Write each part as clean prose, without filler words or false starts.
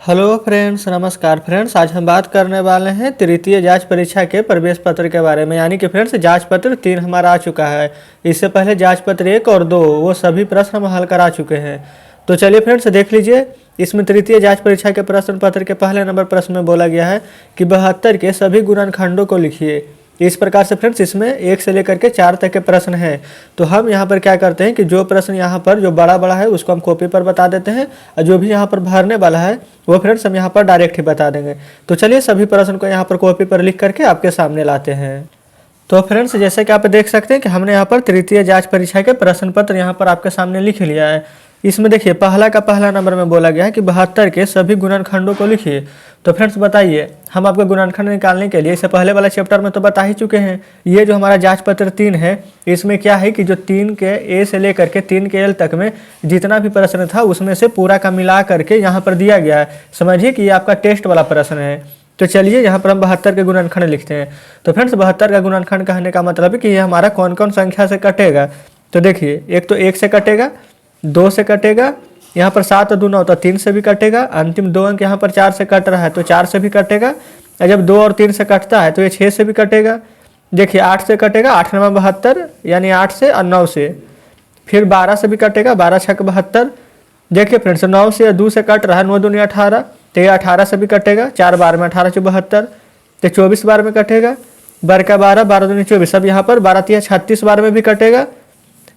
Hello friends, नमस्कार friends. आज हम बात करने वाले हैं तृतीय जांच परीक्षा के प्रवेश पत्र के बारे में। यानी कि फ्रेंड्स जांच पत्र 3 हमारा आ चुका है। इससे पहले जांच पत्र 1 और 2 वो सभी प्रश्न हम हल करा चुके हैं। तो चलिए फ्रेंड्स देख लीजिए। इसमें तृतीय जांच परीक्षा के प्रश्न पत्र के पहले नंबर प्रश्न में बोला गया है कि 72 के सभी गुणनखंडों को लिखिए। इस प्रकार से फ्रेंड्स इसमें 1 से लेकर के 4 तक के प्रश्न हैं। तो हम यहाँ पर क्या करते हैं कि जो प्रश्न यहाँ पर जो बड़ा है उसको हम कॉपी पर बता देते हैं, और जो भी यहाँ पर भरने वाला है वो फ्रेंड्स हम यहाँ पर डायरेक्ट ही बता देंगे। तो चलिए सभी प्रश्न को यहाँ पर कॉपी पर लिख करके आपके सामने लाते हैं। तो फ्रेंड्स जैसे कि आप देख सकते हैं कि हमने यहाँ पर तृतीय जांच परीक्षा के प्रश्न पत्र यहाँ पर आपके सामने लिख लिया है। इसमें देखिए पहला का पहला नंबर में बोला गया है कि 72 के सभी गुणनखंडों को लिखिए। तो फ्रेंड्स बताइए, हम आपको गुणनखंड निकालने के लिए इससे पहले वाला चैप्टर में तो बता ही चुके हैं। ये जो हमारा जांच पत्र 3 है, इसमें क्या है कि जो 3 के ए से लेकर के 3 के एल तक में जितना भी प्रश्न था उसमें से पूरा का मिला करके यहाँ पर दिया गया है। समझिए कि ये आपका टेस्ट वाला प्रश्न है। तो चलिए यहाँ पर हम 72 के गुणनखंड लिखते हैं। तो फ्रेंड्स 72 का गुणनखंड कहने का मतलब है कि ये हमारा कौन कौन संख्या से कटेगा। तो देखिए, एक तो 1 से कटेगा, 2 से कटेगा, यहाँ पर 7 और 2 9 तो 3 से भी कटेगा। अंतिम 2 अंक यहाँ पर 4 से कट रहा है तो 4 से भी कटेगा। और जब 2 और 3 से कटता है तो ये 6 से भी कटेगा। देखिए 8 से कटेगा, 8 9 72 यानी 8 से और 9 से। फिर 12 से भी कटेगा, 12 6 72। देखिए फ्रेंड्स 9 से 2 से कट रहा है, 9 2 18 तो ये 18 से भी कटेगा। 4 बार में 18 4 72 तो 24 बार में कटेगा। बार का 12 12 2 24, अब यहाँ पर 12 3 36 बार में भी कटेगा।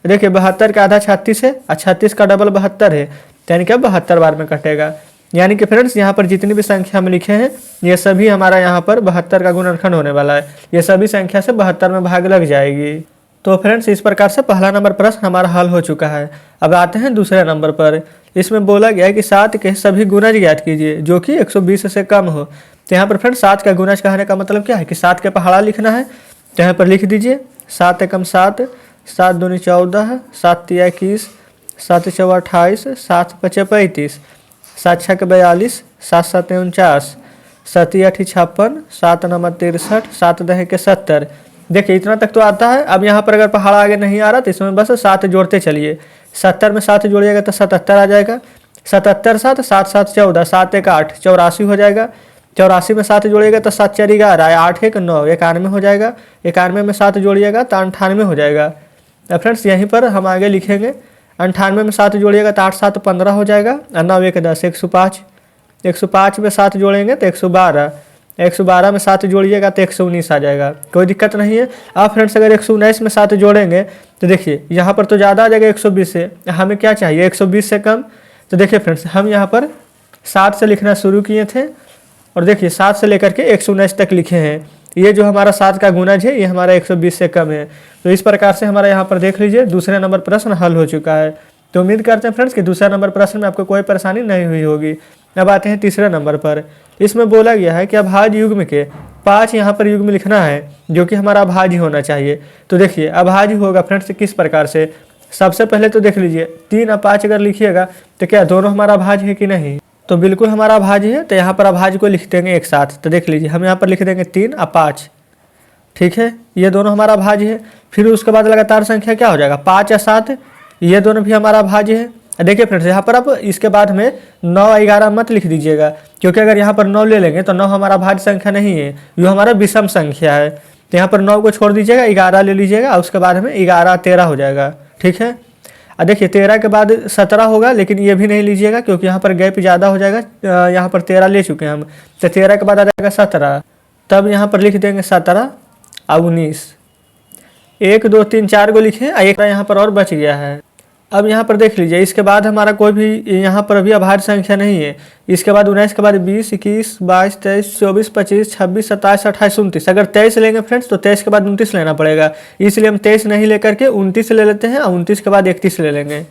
देखिए 72 का आधा 36 है और 36 का डबल 72 है, यानी कि 72 बार में कटेगा। यानी कि फ्रेंड्स यहाँ पर जितनी भी संख्या हम लिखे हैं ये सभी हमारा यहाँ पर 72 का गुणनखंड होने वाला है। ये सभी संख्या से 72 में भाग लग जाएगी। तो फ्रेंड्स इस प्रकार से पहला नंबर प्रश्न हमारा हल हो चुका है। अब आते हैं दूसरे नंबर पर। इसमें बोला गया है कि 7 के सभी गुणज ज्ञात कीजिए जो कि 120 से कम हो। तो यहाँ पर फ्रेंड्स 7 का गुणज कहने का मतलब क्या है कि 7 के पहाड़ा लिखना है। तो यहाँ पर लिख दीजिए 7 एकम 7, 7 दूनी 14, 7 तिया 21, 7 चौवा 28, 7 पचे 35, 7 छक 42, 7 7 49, 7 8 56, 7 9 63, 7 10 के 70। देखिए इतना तक तो आता है। अब यहाँ पर अगर पहाड़ा आगे नहीं आ रहा तो इसमें बस 7 जोड़ते चलिए। 70 में 7 जोड़िएगा तो 77 आ जाएगा। 77 7 7 7 14, 7 1 8 84 हो जाएगा। 84 में 7 जोड़िएगा तो 7 4 11, 8 1 9 91 हो जाएगा। 91 में 7 जोड़िएगा तो 98 हो जाएगा। फ्रेंड्स यहीं पर हम आगे लिखेंगे 98 में 7 जोड़िएगा तो 8 7 15 हो जाएगा। 9 1 10 105। 105 में 7 जोड़ेंगे तो 112। 112 में 7 जोड़िएगा तो 119 आ जाएगा। कोई दिक्कत नहीं है। अब फ्रेंड्स अगर 119 में 7 जोड़ेंगे तो देखिए यहाँ पर तो ज़्यादा आ जाएगा 120 से। हमें क्या चाहिए 120 से कम। तो देखिए फ्रेंड्स हम यहाँ पर 7 से लिखना शुरू किए थे और देखिए 7 से लेकर के 119 तक लिखे हैं। ये जो हमारा 7 का गुणज है ये हमारा 120 से कम है। तो इस प्रकार से हमारा यहाँ पर देख लीजिए दूसरे नंबर प्रश्न हल हो चुका है। तो उम्मीद करते हैं फ्रेंड्स कि दूसरा नंबर प्रश्न में आपको कोई परेशानी नहीं हुई होगी। अब आते हैं तीसरे नंबर पर। इसमें बोला गया है कि अभाज्य युग्म के 5 यहाँ पर युग्म लिखना है जो कि हमारा अभाज्य होना चाहिए। तो देखिए अभाज्य होगा फ्रेंड्स किस प्रकार से। सबसे पहले तो देख लीजिए 3 और 5 अगर लिखिएगा तो क्या दोनों हमारा अभाज्य है कि नहीं। तो बिल्कुल हमारा अभाज्य है। तो यहाँ पर अभाज्य को लिख देंगे एक साथ। तो देख लीजिए हम यहाँ पर लिख देंगे 3 और 5। ठीक है, ये दोनों हमारा अभाज्य है। फिर उसके बाद लगातार संख्या क्या हो जाएगा 5 या 7, ये दोनों भी हमारा अभाज्य है। देखिए फ्रेंड्स यहाँ पर आप इसके बाद में 9 11 मत लिख दीजिएगा, क्योंकि अगर यहाँ पर 9 ले लेंगे तो 9 हमारा अभाज्य संख्या नहीं है, ये हमारा विषम संख्या है। तो यहाँ पर 9 को छोड़ दीजिएगा, 11 ले लीजिएगा, उसके बाद में 11 13 हो जाएगा। ठीक है, देखिए 13 के बाद 17 होगा, लेकिन ये भी नहीं लीजिएगा क्योंकि यहाँ पर गैप ज़्यादा हो जाएगा। यहाँ पर 13 ले चुके हैं हम, तो 13 के बाद आ जाएगा 17। तब यहाँ पर लिख देंगे 17 और 19। 1 2 3 4 को लिखे, एक यहाँ पर और बच गया है। अब यहाँ पर देख लीजिए इसके बाद हमारा कोई भी यहाँ पर अभी अभाज्य संख्या नहीं है। इसके बाद 19 के बाद 20 21 22 23 24 25 26 27 28 29। अगर 23 लेंगे फ्रेंड्स तो 23 के बाद 29 लेना पड़ेगा, इसलिए हम 23 नहीं लेकर के 29 ले लेते हैं और 29 के बाद 31 ले लेंगे।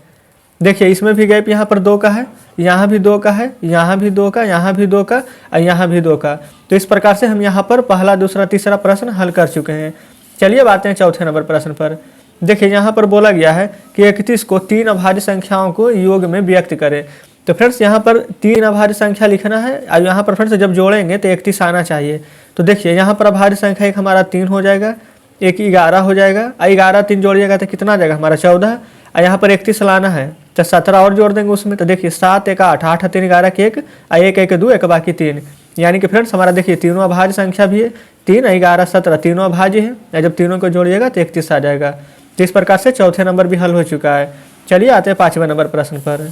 देखिए इसमें भी गैप यहाँ पर 2 का है, यहाँ भी 2 का है, यहाँ भी 2 का, यहाँ भी 2 का और यहाँ भी 2 का। तो इस प्रकार से हम यहाँ पर पहला दूसरा तीसरा प्रश्न हल कर चुके हैं। चलिए अब आते हैं चौथे नंबर प्रश्न पर। देखिए यहाँ पर बोला गया है कि 31 को 3 अभाज्य संख्याओं को योग में व्यक्त करें। तो फ्रेंड्स यहाँ पर 3 अभाज्य संख्या लिखना है और यहाँ पर फ्रेंड्स जब जोड़ेंगे तो 31 आना चाहिए। तो देखिए यहाँ पर अभाज्य संख्या एक हमारा 3 हो जाएगा, एक 11 हो जाएगा, और 11 3 जोड़िएगा तो कितना आ जाएगा हमारा 14, और यहाँ पर 31 लाना है तो 17 और जोड़ देंगे उसमें। तो देखिए 7 1 8, 8 3 11 के 1, 1 1 2, 1 बाकी 3, यानी कि फ्रेंड्स हमारा देखिए तीनों अभाज्य संख्या भी है, 3 11 17 तीनों अभाज्य है, या जब तीनों को जोड़िएगा तो 31 आ जाएगा। तो इस प्रकार से चौथे नंबर भी हल हो चुका है। चलिए आते हैं 5वें नंबर प्रश्न पर।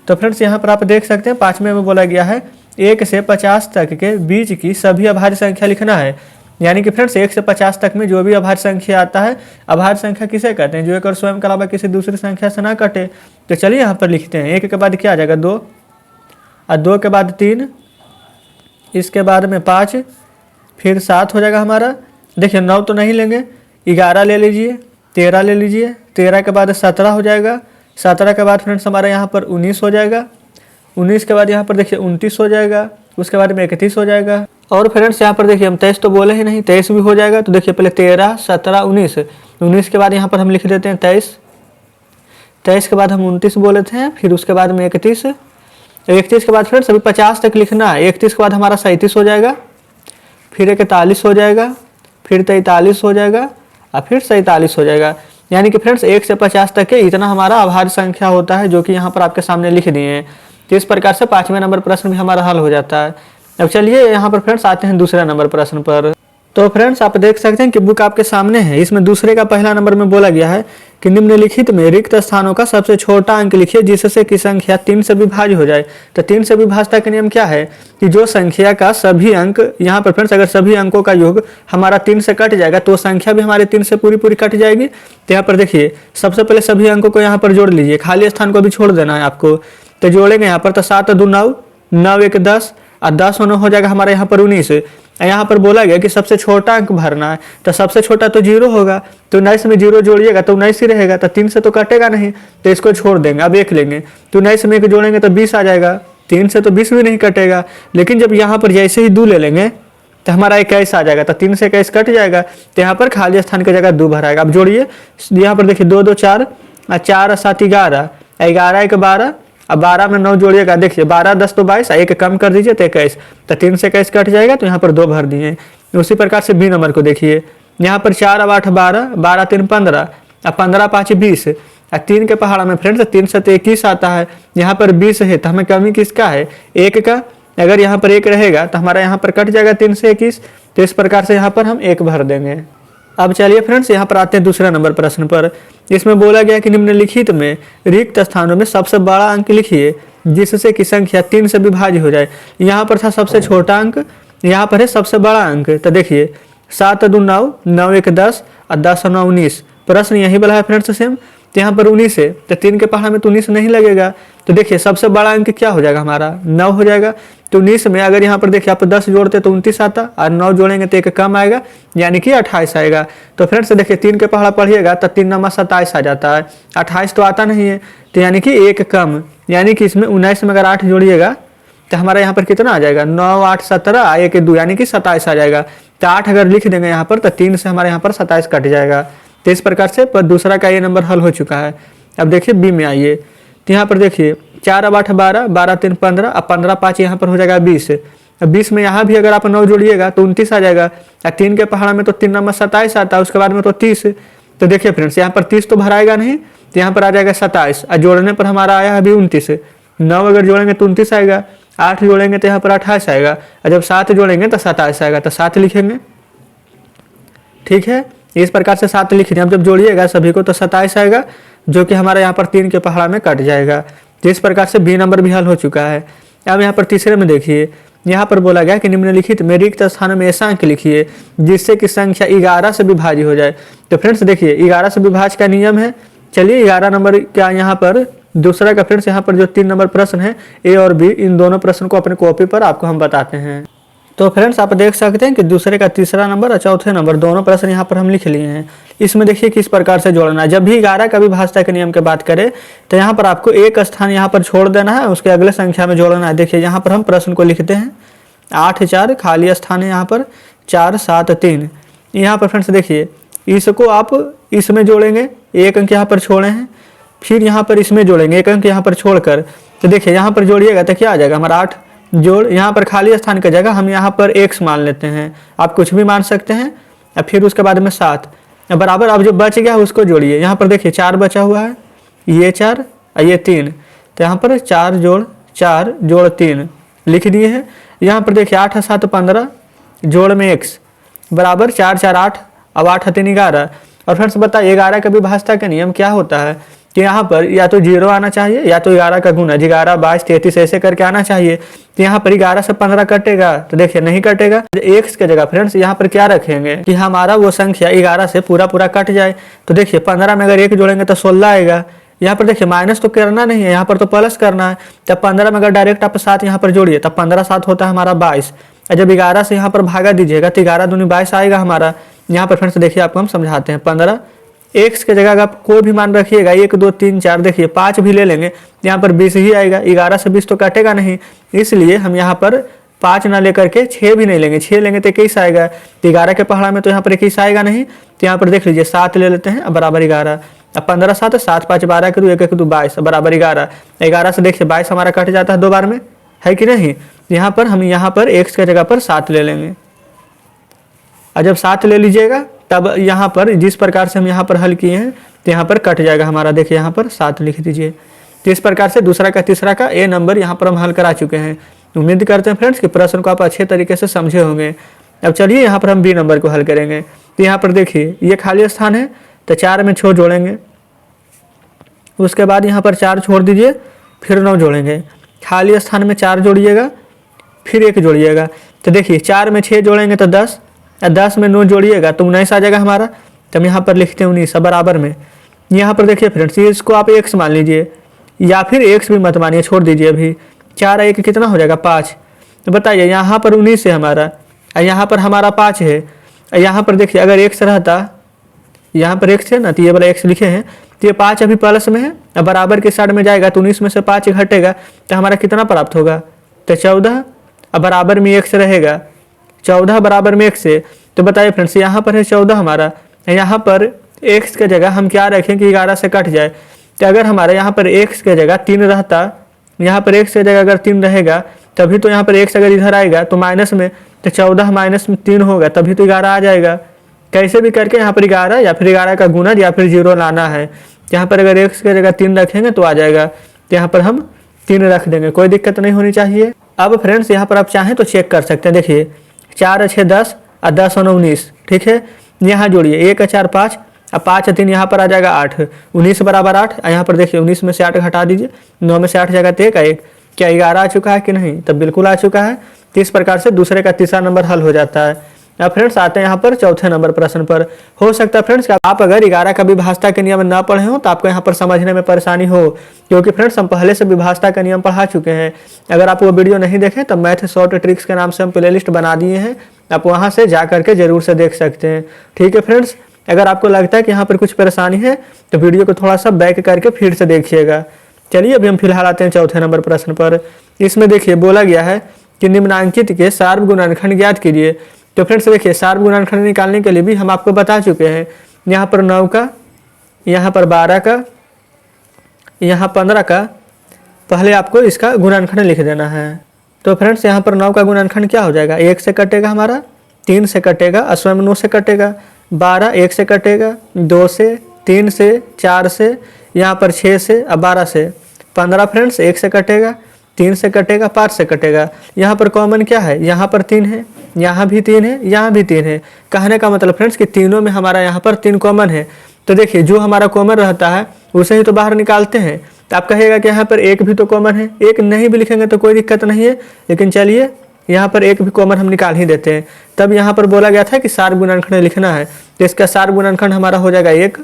तो फ्रेंड्स यहाँ पर आप देख सकते हैं 5वें में बोला गया है 1 से 50 तक के बीच की सभी अभाज्य संख्या लिखना है। यानी कि फ्रेंड्स 1 से 50 तक में जो भी अभाज्य संख्या आता है, अभाज्य संख्या किसे कहते हैं, जो एक और स्वयं के अलावा किसी दूसरी संख्या से ना कटे। तो चलिए यहाँ पर लिखते हैं। 1 के बाद क्या आ जाएगा 2, और 2 के बाद 3, इसके बाद में 5, फिर 7 हो जाएगा हमारा। देखिए 9 तो नहीं लेंगे, 11 ले लीजिए, 13 ले लीजिए, 13 के बाद 17 हो जाएगा, 17 के बाद फ्रेंड्स हमारे यहाँ पर 19 हो जाएगा, 19 के बाद यहाँ पर देखिए 29 हो जाएगा, उसके बाद में 31 हो जाएगा। और फ्रेंड्स यहाँ पर देखिए हम 23 तो बोले ही नहीं, 23 भी हो जाएगा। तो देखिए पहले 13 17 19, 19 के बाद यहाँ पर हम लिख देते हैं 23, 23 के बाद हम 29 बोले थे, फिर उसके बाद में 31, 31 के बाद फ्रेंड्स अभी 50 तक लिखना है। 31 के बाद हमारा 37 हो जाएगा, फिर 41 हो जाएगा, फिर 43 हो जाएगा, और फिर 47 हो जाएगा। यानी कि फ्रेंड्स 1 से 50 तक के इतना हमारा अभाज्य संख्या होता है, जो कि यहाँ पर आपके सामने लिख दिए हैं। तो इस प्रकार से 5वें नंबर प्रश्न भी हमारा हल हो जाता है। अब चलिए यहाँ पर फ्रेंड्स आते हैं दूसरे नंबर प्रश्न पर। तो फ्रेंड्स आप देख सकते हैं कि बुक आपके सामने है। इसमें दूसरे का पहला नंबर में बोला गया है कि निम्नलिखित में रिक्त स्थानों का सबसे छोटा अंक लिखिए जिससे कि संख्या 3 से विभाज्य हो जाए। तो 3 से विभाज्यता का नियम क्या है कि जो संख्या का सभी अंक, यहाँ पर फ्रेंड्स अगर सभी अंकों का योग हमारा 3 से कट जाएगा तो संख्या भी हमारे 3 से पूरी पूरी कट जाएगी। तो यहाँ पर देखिए सबसे पहले सभी अंकों को यहाँ पर जोड़ लीजिए, खाली स्थान को भी छोड़ देना है आपको। तो जोड़ेंगे यहाँ पर, तो 7 2 9, 9 1 10, और 10 हो जाएगा हमारे यहाँ पर 19। यहाँ पर बोला गया कि सबसे छोटा अंक भरना है, तो सबसे छोटा तो 0 होगा, तो 19 में 0 जोड़िएगा तो 19 ही रहेगा, तो 3 से तो कटेगा नहीं, तो इसको छोड़ देंगे। अब 1 लेंगे तो 19 में 1 जोड़ेंगे तो 20 आ जाएगा, 3 से तो 20 भी नहीं कटेगा। लेकिन जब यहाँ पर जैसे ही 2 ले लेंगे तो हमारा 21 आ जाएगा, तो 3 से 21 कट जाएगा, तो यहाँ पर खाली स्थान की जगह 2 भराएगा। अब जोड़िए, यहाँ पर देखिए 2 2 4, 4 7 11, 11 1 12, अब 12 में 9 जोड़िएगा, देखिए 12 10 तो 22, 1 कम कर दीजिए तो 21, तो 3 से 21 कट जाएगा, तो यहाँ पर 2 भर दिए। उसी प्रकार से बी नंबर को देखिए, यहाँ पर 4 अब 8 12, 12 3 15, अब 15 5 20, और 3 के पहाड़ा में फ्रेंड्स 3 से 21 आता है, यहाँ पर 20 है, तो हमें कमी किसका है 1 का। अगर यहाँ पर 1 रहेगा तो हमारा यहाँ पर कट जाएगा 3 से 21, तो इस प्रकार से यहाँ पर हम 1 भर देंगे। अब चलिए फ्रेंड्स यहाँ पर आते हैं दूसरा नंबर प्रश्न पर। इसमें बोला गया कि निम्नलिखित में रिक्त स्थानों में सबसे बड़ा अंक लिखिए जिससे कि संख्या 3 से विभाज्य हो जाए। यहाँ पर था सबसे छोटा अंक, यहाँ पर है सबसे बड़ा अंक। तो देखिए 7 2 9, 9 1 10, और 10 9 19। प्रश्न यही वाला है फ्रेंड्स सेम। तो यहाँ पर 19 है, तो 3 के पहाड़ में तो 19 नहीं लगेगा। तो देखिए सबसे बड़ा अंक क्या हो जाएगा हमारा 9 हो जाएगा। तो 19 में अगर यहाँ पर देखिए आप 10 जोड़ते तो 29 आता, और 9 जोड़ेंगे तो 1 कम आएगा, यानी कि 28 आएगा। तो फ्रेंड्स देखिए 3 के पहाड़ा पढ़िएगा तो 3 9 27 आ जाता है, 28 तो आता नहीं है, तो यानी कि 1 कम, यानी कि इसमें 19 में अगर 8 जोड़िएगा तो हमारा यहाँ पर कितना आ जाएगा 9 8 17, 1 2, यानी कि 27 आ जाएगा। तो 8 अगर लिख देंगे यहाँ पर तो 3 से हमारे यहाँ पर 27 कट जाएगा। तो इस प्रकार से दूसरा का ये नंबर हल हो चुका है। अब देखिए बी में आइए, तो यहाँ पर देखिए 4 अब 8 12, 12 3 15, अब 15 5 यहाँ पर हो जाएगा 20। अब 20 में यहाँ भी अगर आप 9 जोड़िएगा तो 29 आ जाएगा, और 3 के पहाड़ा में तो 3 9 27 आता है, उसके बाद में तो 30। तो देखिए फ्रेंड्स यहाँ पर 30 तो भराएगा नहीं, तो यहाँ पर आ जाएगा 27, और जोड़ने पर हमारा आया है अभी 29। 9 अगर जोड़ेंगे तो 29 आएगा, 8 जोड़ेंगे तो यहाँ पर 28 आएगा, और जब 7 जोड़ेंगे तो 27 आएगा, तो 7 लिखेंगे। ठीक है, इस प्रकार से 7 लिख दिए। अब जब जोड़िएगा सभी को तो 27 आएगा, जो कि हमारा यहाँ पर 3 के पहाड़ा में कट जाएगा। तो इस प्रकार से बी नंबर भी हल हो चुका है। अब यहाँ पर तीसरे में देखिए, यहाँ पर बोला गया कि निम्नलिखित में रिक्त स्थान में ऐसा अंक लिखिए जिससे कि संख्या 11 से विभाज्य हो जाए। तो फ्रेंड्स देखिए 11 से विभाज्य का नियम है। चलिए 11 नंबर का यहाँ पर दूसरा का फ्रेंड्स यहाँ पर जो 3 नंबर प्रश्न है ए और बी, इन दोनों प्रश्न को अपने कॉपी पर आपको हम बताते हैं। तो फ्रेंड्स आप देख सकते हैं कि दूसरे का तीसरा नंबर और चौथे नंबर दोनों प्रश्न यहाँ पर हम लिख लिए हैं। इसमें देखिए किस प्रकार से जोड़ना है। जब भी 11 का विभाज्यता के नियम की बात करें तो यहाँ पर आपको एक स्थान यहाँ पर छोड़ देना है, उसके अगले संख्या में जोड़ना है। देखिए यहाँ पर हम प्रश्न को लिखते हैं 8 4, खाली स्थान है यहाँ पर 4 7 3। यहाँ पर फ्रेंड्स देखिए इसको आप इसमें जोड़ेंगे, 1 अंक यहाँ पर छोड़े हैं, फिर यहाँ पर इसमें जोड़ेंगे 1 अंक यहाँ पर छोड़कर। तो देखिए यहाँ पर जोड़िएगा तो क्या आ जाएगा हमारा 8 जोड़, यहाँ पर खाली स्थान की जगह हम यहाँ पर x मान लेते हैं, आप कुछ भी मान सकते हैं। और फिर उसके बाद में 7 बराबर, अब जो बच गया उसको जोड़िए। यहाँ पर देखिए 4 बचा हुआ है, ये 4 और ये 3, तो यहाँ पर 4 जोड़ 4 जोड़ 3 लिख दिए हैं। यहाँ पर देखिए 8 7 15 जोड़ में x बराबर 4 4 8, अब 8 3 11। और फ्रेंड्स बताइए 11 का विभाज्यता का नियम क्या होता है कि यहाँ पर या तो 0 आना चाहिए या तो 11 का गुना 11 22 33 ऐसे करके आना चाहिए। तो यहाँ पर 11 से 15 कटेगा, तो देखिए नहीं कटेगा। x की जगह फ्रेंड्स यहाँ पर क्या रखेंगे कि हमारा वो संख्या 11 से पूरा पूरा कट जाए। तो देखिए 15 में अगर 1 जोड़ेंगे तो 16 आएगा। यहाँ पर देखिए माइनस तो करना नहीं है, यहाँ पर तो प्लस करना है। तब 15 में अगर डायरेक्ट आप 7 यहाँ पर जोड़िए तब 15 7 होता है हमारा 22। और जब 11 से यहाँ पर भागा दीजिएगा तो 11 दूनी 22 आएगा हमारा। यहाँ पर फ्रेंड्स देखिए आपको हम समझाते हैं। 15 x के जगह आप कोई भी मान रखिएगा 1 2 3 4, देखिए 5 भी ले लेंगे यहाँ पर 20 ही आएगा। 11 से 20 तो कटेगा नहीं, इसलिए हम यहाँ पर 5 ना लेकर के 6 भी नहीं लेंगे। 6 लेंगे तो 21 आएगा। तो 11 के पहाड़ा में तो यहाँ पर 21 आएगा नहीं, तो यहाँ पर देख लीजिए 7 ले लेते हैं बराबर 11। अब 15 7 7 5 12 के 2 1 1 2 22 बराबर 11। 11 से देखिए 22 हमारा कट जाता है 2 बार में, है कि नहीं। यहाँ पर हम यहाँ पर x के जगह पर 7 ले लेंगे। और जब 7 ले लीजिएगा तब यहाँ पर जिस प्रकार से हम यहाँ पर हल किए हैं तो यहाँ पर कट जाएगा हमारा। देखिए यहाँ पर 7 लिख दीजिए। तो इस प्रकार से दूसरा का तीसरा का a नंबर यहाँ पर हम हल करा चुके हैं। उम्मीद करते हैं फ्रेंड्स कि प्रश्न को आप अच्छे तरीके से समझे होंगे। अब चलिए यहाँ पर हम b नंबर को हल करेंगे। तो यहाँ पर देखिए ये खाली स्थान है, तो 4 में 6 जोड़ेंगे, उसके बाद यहाँ पर 4 छोड़ दीजिए, फिर 9 जोड़ेंगे। खाली स्थान में 4 जोड़िएगा, फिर 1 जोड़िएगा। तो देखिए 4 में 6 जोड़ेंगे तो 10, 10 में 9 जोड़िएगा तो 19 आ जाएगा हमारा। तो हम यहाँ पर लिखते हैं 19 बराबर में। यहाँ पर देखिए फ्रेंड्स इसको आप x मान लीजिए या फिर x भी मत मानिए, छोड़ दीजिए अभी। 4 1 कितना हो जाएगा 5। तो बताइए यहाँ पर 19 है हमारा, यहाँ पर हमारा 5 है। यहाँ पर देखिए अगर x रहता, यहाँ पर x है ना, तो ये वाला x लिखे हैं, तो ये 5 अभी प्लस में है, अब बराबर के साइड में जाएगा तो 19 में से 5 घटेगा तो हमारा कितना प्राप्त होगा, तो 14। अब बराबर में x रहेगा, 14 बराबर में x है। तो बताइए फ्रेंड्स यहाँ पर है 14 हमारा, यहाँ पर x के जगह हम क्या रखें कि 11 से कट जाए। तो अगर हमारा यहाँ पर x के जगह 3 रहता, यहाँ पर x के जगह अगर 3 रहेगा तभी तो यहाँ पर x अगर इधर आएगा तो माइनस में, तो 14 माइनस में 3 होगा तभी तो 11 आ जाएगा। कैसे भी करके यहाँ पर 11 या फिर 11 का गुणज या फिर 0 लाना है। यहाँ पर अगर x के जगह 3 रखेंगे तो आ जाएगा, तो यहाँ पर हम 3 रख देंगे, कोई दिक्कत नहीं होनी चाहिए। अब फ्रेंड्स यहाँ पर आप चाहें तो चेक कर सकते हैं। देखिए 4 6 10 और 10 और 19, ठीक है। यहाँ जोड़िए 1 4 5 और 5 3 यहाँ पर आ जाएगा 8, 19 बराबर 8। यहाँ पर देखिए 19 में से 8 घटा दीजिए, 9 में से 8 जाएगा तो 1 1। क्या 11 आ चुका है कि नहीं, तब बिल्कुल आ चुका है। तो इस प्रकार से दूसरे का तीसरा नंबर हल हो जाता है। अब फ्रेंड्स आते हैं यहाँ पर चौथे नंबर प्रश्न पर। हो सकता है फ्रेंड्स आप अगर 11 का विभाज्यता के नियम ना पढ़े हो तो आपको यहाँ पर समझने में परेशानी हो, क्योंकि फ्रेंड्स हम पहले से विभाज्यता का नियम पढ़ा चुके हैं। अगर आप वो वीडियो नहीं देखें तब मैथ शॉर्ट ट्रिक्स के नाम से हम प्लेलिस्ट बना दिए हैं, आप वहाँ से जा करके जरूर से देख सकते हैं। ठीक है फ्रेंड्स, अगर आपको लगता है कि यहाँ पर कुछ परेशानी है तो वीडियो को थोड़ा सा बैक करके फिर से देखिएगा। चलिए अभी हम फिलहाल आते हैं चौथे नंबर प्रश्न पर। इसमें देखिए बोला गया है कि निम्नांकित के सार्व गुणनखंड ज्ञात कीजिए। तो फ्रेंड्स देखिए सार्व गुणनखंड निकालने के लिए भी हम आपको बता चुके हैं। यहाँ पर 9 का, यहाँ पर 12 का, यहाँ 15 का, पहले आपको इसका गुणनखंड लिख देना है। तो फ्रेंड्स यहाँ पर 9 का गुणनखंड क्या हो जाएगा, 1 से कटेगा हमारा, 3 से कटेगा, स्वयं 9 से कटेगा, 12 1 से कटेगा, 2 से, 3 से, 4 से, यहाँ पर 6 से और 12 से, 15 फ्रेंड्स 1 से कटेगा, 3 से कटेगा, 5 से कटेगा। यहाँ पर कॉमन क्या है, यहाँ पर 3 है, यहाँ भी 3 है, यहाँ भी 3 है। कहने का मतलब फ्रेंड्स कि तीनों में हमारा यहाँ पर 3 कॉमन है। तो देखिए जो हमारा कॉमन रहता है उसे ही तो बाहर निकालते हैं। तो आप कहिएगा कि यहाँ पर 1 भी तो कॉमन है, 1 नहीं भी लिखेंगे तो कोई दिक्कत नहीं है, लेकिन चलिए यहाँ पर 1 भी कॉमन हम निकाल ही देते हैं। तब यहाँ पर बोला गया था कि सार्व गुणनखंड लिखना है, तो इसका सार्व गुणनखंड हमारा हो जाएगा 1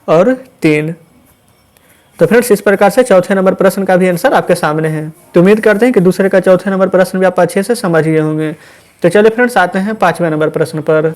और 3। तो फ्रेंड्स इस प्रकार से चौथे नंबर प्रश्न का भी आंसर आपके सामने है। तो उम्मीद करते हैं कि दूसरे का चौथे नंबर प्रश्न भी आप अच्छे से समझ गए होंगे। तो चलिए फ्रेंड्स आते हैं 5वें नंबर प्रश्न पर।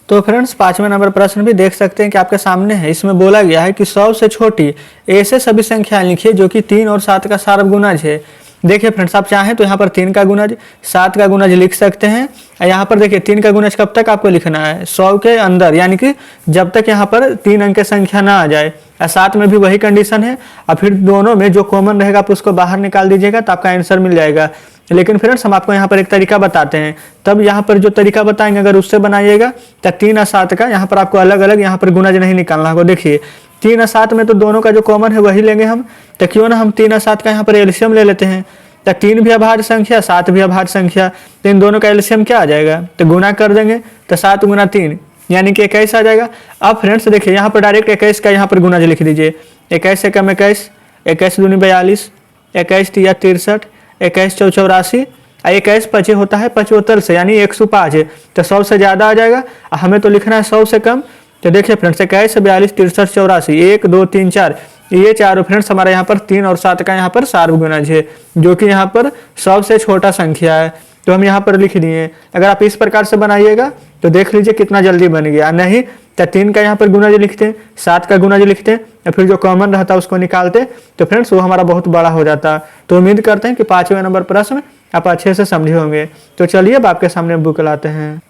तो फ्रेंड्स 5वें नंबर प्रश्न भी देख सकते हैं कि आपके सामने है। इसमें बोला गया है कि 100 से छोटी ऐसे सभी संख्याएं लिखिए जो कि 3 और 7 का सार्व गुणज है। देखिए फ्रेंड्स आप चाहें तो यहाँ पर 3 का गुणज, 7 का गुणज लिख सकते हैं। यहाँ पर देखिए 3 का गुणज कब तक आपको लिखना है, 100 के अंदर, यानी कि जब तक यहाँ पर 3 अंक की संख्या ना आ जाए। 7 में भी वही कंडीशन है, और फिर दोनों में जो कॉमन रहेगा आप उसको बाहर निकाल दीजिएगा तो आपका आंसर मिल जाएगा। लेकिन फ्रेंड्स हम आपको यहाँ पर एक तरीका बताते हैं, तब यहाँ पर जो तरीका बताएंगे अगर उससे बनाइएगा तो 3 और 7 का यहाँ पर आपको अलग अलग यहाँ पर गुणज नहीं निकालना होगा। देखिए 3 और 7 में तो दोनों का जो कॉमन है वही लेंगे हम। तो क्यों ना हम 3 और 7 का यहाँ पर एलसीएम ले लेते हैं। तो 3 भी अभाज्य संख्या, 7 भी अभाज्य संख्या, तो इन दोनों का एलसीएम क्या आ जाएगा, तो गुना कर देंगे। तो 7 गुना 3 यानी कि 21 आ जाएगा। अब फ्रेंड्स देखिए यहाँ पर डायरेक्ट 21 का यहाँ पर गुना जो लिख दीजिए। 21 से कम 21, 21 दूनी 42, 21 तिया 63, 21 चौ 84, 21 पचे होता है 75 से यानी 105 है, तो 100 से ज़्यादा आ जाएगा। हमें तो लिखना है 100 से कम। तो देखिए फ्रेंड्स 21, 42, 63, 84, 1 2 3 4, ये चारों फ्रेंड्स हमारे यहाँ पर 3 और 7 का यहाँ पर सार्वगुणज है, जो कि यहाँ पर 100 से छोटा संख्या है। तो हम यहाँ पर लिख दिए। अगर आप इस प्रकार से बनाइएगा तो देख लीजिए कितना जल्दी बन गया। नहीं तो 3 का यहाँ पर गुना जो लिखते हैं, 7 का गुना जो लिखते हैं, या फिर जो कॉमन रहता है उसको निकालते, तो फ्रेंड्स वो हमारा बहुत बड़ा हो जाता। तो उम्मीद करते हैं कि 5वें नंबर प्रश्न आप अच्छे से समझे होंगे। तो चलिए अब आपके सामने बुक लाते हैं।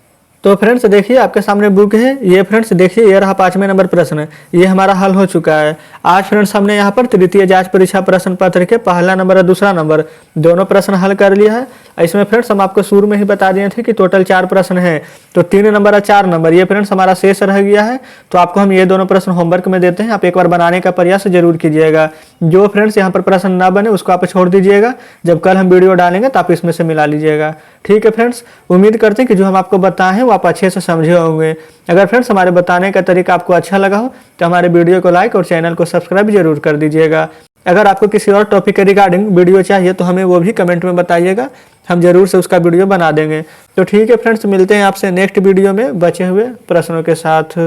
तो फ्रेंड्स देखिए आपके सामने बुक है। ये फ्रेंड्स देखिए ये रहा 5वें नंबर प्रश्न, ये हमारा हल हो चुका है। आज फ्रेंड्स हमने यहाँ पर तृतीय जांच परीक्षा प्रश्न पत्र के पहला नंबर और दूसरा नंबर दोनों प्रश्न हल कर लिया है। इसमें फ्रेंड्स हम आपको शुरू में ही बता दिए थे कि टोटल 4 प्रश्न हैं, तो 3 नंबर और 4 नंबर ये फ्रेंड्स हमारा शेष रह गया है। तो आपको हम ये दोनों प्रश्न होमवर्क में देते हैं, आप एक बार बनाने का प्रयास जरूर कीजिएगा। जो फ्रेंड्स यहाँ पर प्रश्न ना बने उसको आप छोड़ दीजिएगा, जब कल हम वीडियो डालेंगे तो आप इसमें से मिला लीजिएगा। ठीक है फ्रेंड्स, उम्मीद करते हैं कि जो हम आपको बताएं वो आप अच्छे से समझे होंगे। अगर फ्रेंड्स हमारे बताने का तरीका आपको अच्छा लगा हो तो हमारे वीडियो को लाइक और चैनल को सब्सक्राइब जरूर कर दीजिएगा। अगर आपको किसी और टॉपिक के रिगार्डिंग वीडियो चाहिए तो हमें वो भी कमेंट में बताइएगा, हम जरूर से उसका वीडियो बना देंगे। तो ठीक है फ्रेंड्स, मिलते हैं आपसे नेक्स्ट वीडियो में बचे हुए प्रश्नों के साथ।